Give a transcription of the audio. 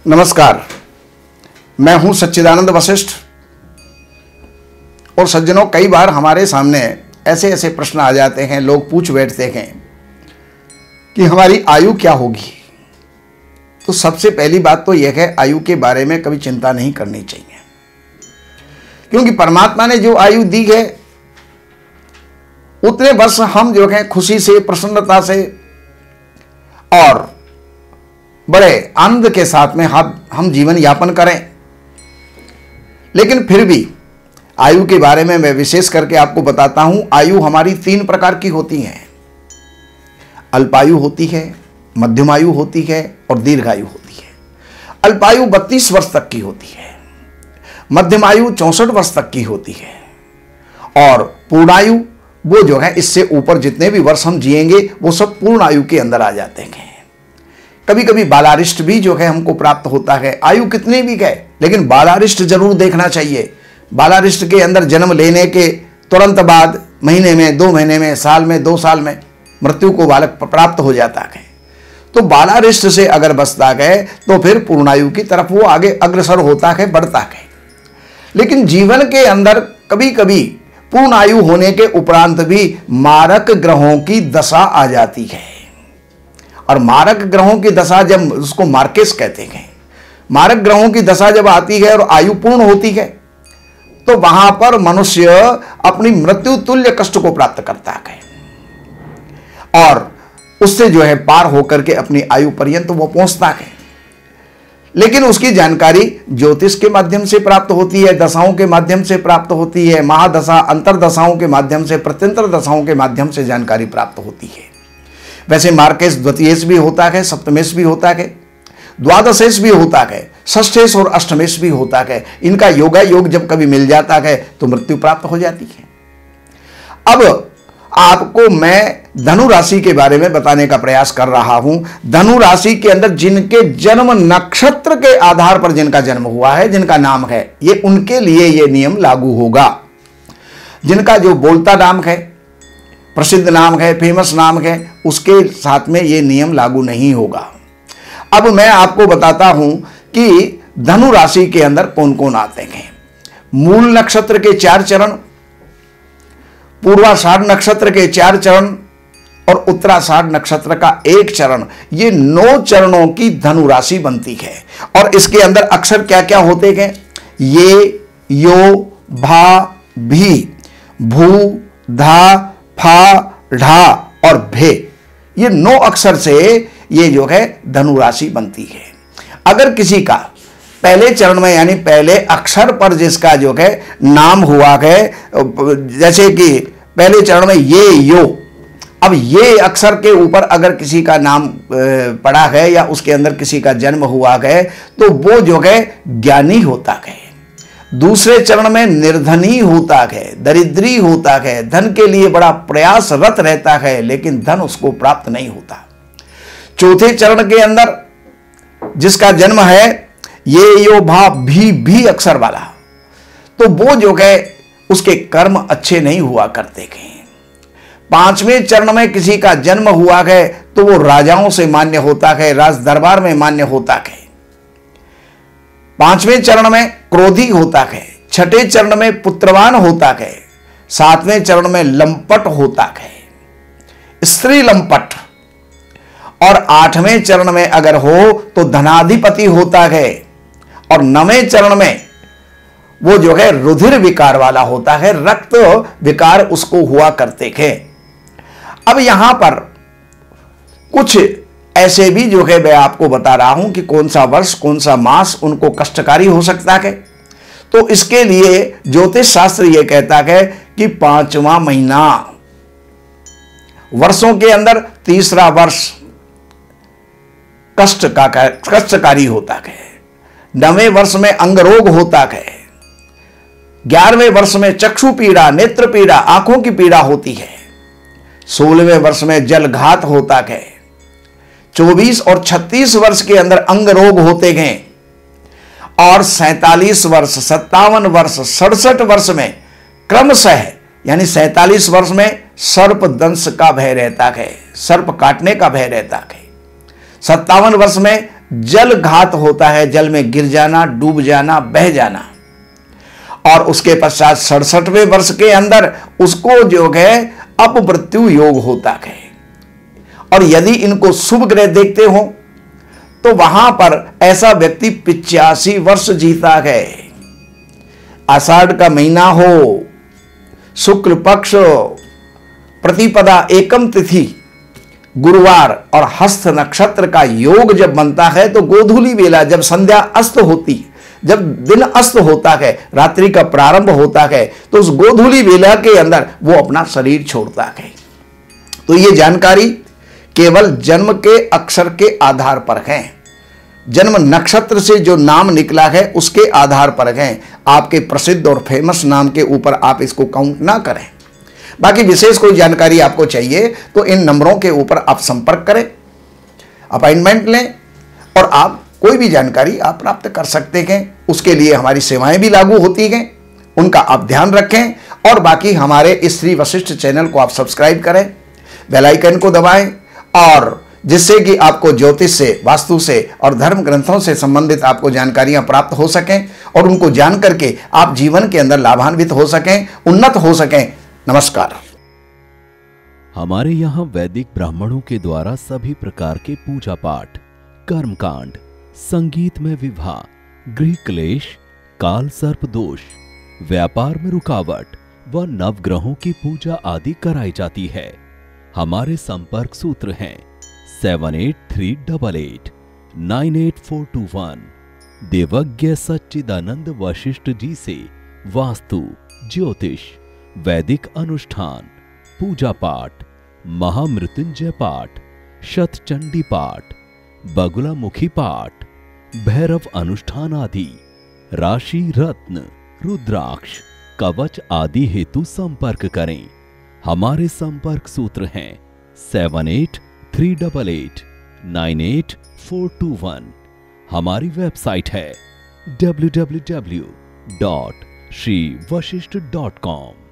नमस्कार, मैं हूं सच्चिदानंद वशिष्ठ। और सज्जनों, कई बार हमारे सामने ऐसे ऐसे प्रश्न आ जाते हैं, लोग पूछ बैठते हैं कि हमारी आयु क्या होगी। तो सबसे पहली बात तो यह है, आयु के बारे में कभी चिंता नहीं करनी चाहिए, क्योंकि परमात्मा ने जो आयु दी है उतने बस हम जो है खुशी से, प्रसन्नता से और बड़े आनंद के साथ में हम जीवन यापन करें। लेकिन फिर भी आयु के बारे में मैं विशेष करके आपको बताता हूं। आयु हमारी 3 प्रकार की होती है। अल्पायु होती है, मध्यम आयु होती है और दीर्घायु होती है। अल्पायु 32 वर्ष तक की होती है, मध्यम आयु 64 वर्ष तक की होती है और पूर्णायु वो जो है इससे ऊपर जितने भी वर्ष हम जिएंगे वो सब पूर्ण आयु के अंदर आ जाते हैं। कभी कभी बालारिष्ट भी जो है हमको प्राप्त होता है। आयु कितनी भी है, लेकिन बालारिष्ट जरूर देखना चाहिए। बालारिष्ट के अंदर जन्म लेने के तुरंत बाद महीने में, 2 महीने में, साल में, 2 साल में मृत्यु को बालक प्राप्त हो जाता है। तो बालारिष्ट से अगर बचता है तो फिर पूर्णायु की तरफ वो आगे अग्रसर होता है, बढ़ता है। लेकिन जीवन के अंदर कभी कभी पूर्ण आयु होने के उपरांत भी मारक ग्रहों की दशा आ जाती है। और मारक ग्रहों की दशा, जब उसको मार्केस कहते हैं, मारक ग्रहों की दशा जब आती है और आयु पूर्ण होती है तो वहां पर मनुष्य अपनी मृत्यु तुल्य कष्ट को प्राप्त करता है और उससे जो है पार होकर के अपनी आयु पर्यंत वो पहुंचता है। लेकिन उसकी जानकारी ज्योतिष के माध्यम से प्राप्त होती है, दशाओं के माध्यम से प्राप्त होती है, महादशा, अंतरदशाओं के माध्यम से, प्रत्यंतर दशाओं के माध्यम से जानकारी प्राप्त होती है। वैसे मार्केश द्वितीयेश भी होता है, सप्तमेश भी होता है, द्वादशेश भी होता है, षष्ठेश और अष्टमेश भी होता है। इनका योगा योग जब कभी मिल जाता है तो मृत्यु प्राप्त हो जाती है। अब आपको मैं धनु राशि के बारे में बताने का प्रयास कर रहा हूं। धनु राशि के अंदर जिनके जन्म नक्षत्र के आधार पर जिनका जन्म हुआ है, जिनका नाम है, ये उनके लिए ये नियम लागू होगा। जिनका जो बोलता नाम है, प्रसिद्ध नाम है, फेमस नाम है, उसके साथ में ये नियम लागू नहीं होगा। अब मैं आपको बताता हूं कि धनु राशि के अंदर कौन कौन आते हैं। मूल नक्षत्र के 4 चरण, पूर्वाषाढ़ नक्षत्र के 4 चरण और उत्तराषाढ़ नक्षत्र का 1 चरण, ये 9 चरणों की धनु राशि बनती है। और इसके अंदर अक्षर क्या क्या होते हैं? ये, यो, भा, भी, भू, धा, फा, ढा और भे, ये 9 अक्षर से ये जो है धनु राशि बनती है। अगर किसी का पहले चरण में यानी पहले अक्षर पर जिसका जो है नाम हुआ है, जैसे कि पहले चरण में ये, यो, अब ये अक्षर के ऊपर अगर किसी का नाम पड़ा है या उसके अंदर किसी का जन्म हुआ है तो वो जो है ज्ञानी होता है। दूसरे चरण में निर्धनी होता है, दरिद्री होता है, धन के लिए बड़ा प्रयासरत रहता है लेकिन धन उसको प्राप्त नहीं होता। चौथे चरण के अंदर जिसका जन्म है ये, यो, भा, भी अक्षर वाला, तो वो जो है उसके कर्म अच्छे नहीं हुआ करते हैं। 5वें चरण में किसी का जन्म हुआ है तो वो राजाओं से मान्य होता है, राज दरबार में मान्य होता है। 5वें चरण में क्रोधी होता है, 6ठे चरण में पुत्रवान होता है, 7वें चरण में लंपट होता है, स्त्री लंपट, और 8वें चरण में अगर हो तो धनाधिपति होता है और 9वें चरण में वो जो है रुधिर विकार वाला होता है, रक्त विकार उसको हुआ करते हैं। अब यहां पर कुछ ऐसे भी जो है मैं आपको बता रहा हूं कि कौन सा वर्ष, कौन सा मास उनको कष्टकारी हो सकता है। तो इसके लिए ज्योतिष शास्त्र यह कहता है कि 5वां महीना, वर्षों के अंदर तीसरा वर्ष कष्टकारी होता है। 9वें वर्ष में अंग रोग होता है। 11वें वर्ष में चक्षु पीड़ा, नेत्र पीड़ा, आंखों की पीड़ा होती है। 16वें वर्ष में जलघात होता है। 24 और 36 वर्ष के अंदर अंग रोग होते हैं और 47 वर्ष, 57 वर्ष, 67 वर्ष में क्रमशः यानी 47 वर्ष में सर्प दंश का भय रहता है, सर्प काटने का भय रहता है। 57 वर्ष में जल घात होता है, जल में गिर जाना, डूब जाना, बह जाना। और उसके पश्चात 67वें वर्ष के अंदर उसको जो है अपमृत्यु योग होता है। और यदि इनको शुभ ग्रह देखते हो तो वहां पर ऐसा व्यक्ति 85 वर्ष जीता है। आषाढ़ का महीना हो, शुक्ल पक्ष, प्रतिपदा एकम तिथि, गुरुवार और हस्त नक्षत्र का योग जब बनता है तो गोधूली बेला, जब संध्या अस्त होती है, जब दिन अस्त होता है, रात्रि का प्रारंभ होता है, तो उस गोधूली बेला के अंदर वो अपना शरीर छोड़ता है। तो ये जानकारी केवल जन्म के अक्षर के आधार पर है, जन्म नक्षत्र से जो नाम निकला है उसके आधार पर है। आपके प्रसिद्ध और फेमस नाम के ऊपर आप इसको काउंट ना करें। बाकी विशेष कोई जानकारी आपको चाहिए तो इन नंबरों के ऊपर आप संपर्क करें, अपॉइंटमेंट लें और आप कोई भी जानकारी आप प्राप्त कर सकते हैं। उसके लिए हमारी सेवाएं भी लागू होती हैं, उनका आप ध्यान रखें। और बाकी हमारे इस श्री वशिष्ठ चैनल को आप सब्सक्राइब करें, बेल आइकन को दबाएं, और जिससे कि आपको ज्योतिष से, वास्तु से और धर्म ग्रंथों से संबंधित आपको जानकारियां प्राप्त हो सकें और उनको जान करके आप जीवन के अंदर लाभान्वित हो सकें, उन्नत हो सकें। नमस्कार। हमारे यहाँ वैदिक ब्राह्मणों के द्वारा सभी प्रकार के पूजा पाठ, कर्मकांड, संगीत में विवाह, गृह क्लेश, काल सर्प दोष, व्यापार में रुकावट व नवग्रहों की पूजा आदि कराई जाती है। हमारे संपर्क सूत्र हैं 7838 98421। देवज्ञ सच्चिदानंद वशिष्ठ जी से वास्तु, ज्योतिष, वैदिक अनुष्ठान, पूजा पाठ, महामृत्युंजय पाठ, शतचंडी पाठ, बगुलामुखी पाठ, भैरव अनुष्ठान आदि, राशि रत्न, रुद्राक्ष, कवच आदि हेतु संपर्क करें। हमारे संपर्क सूत्र हैं 7838 98421। हमारी वेबसाइट है www.shrivashishth.com।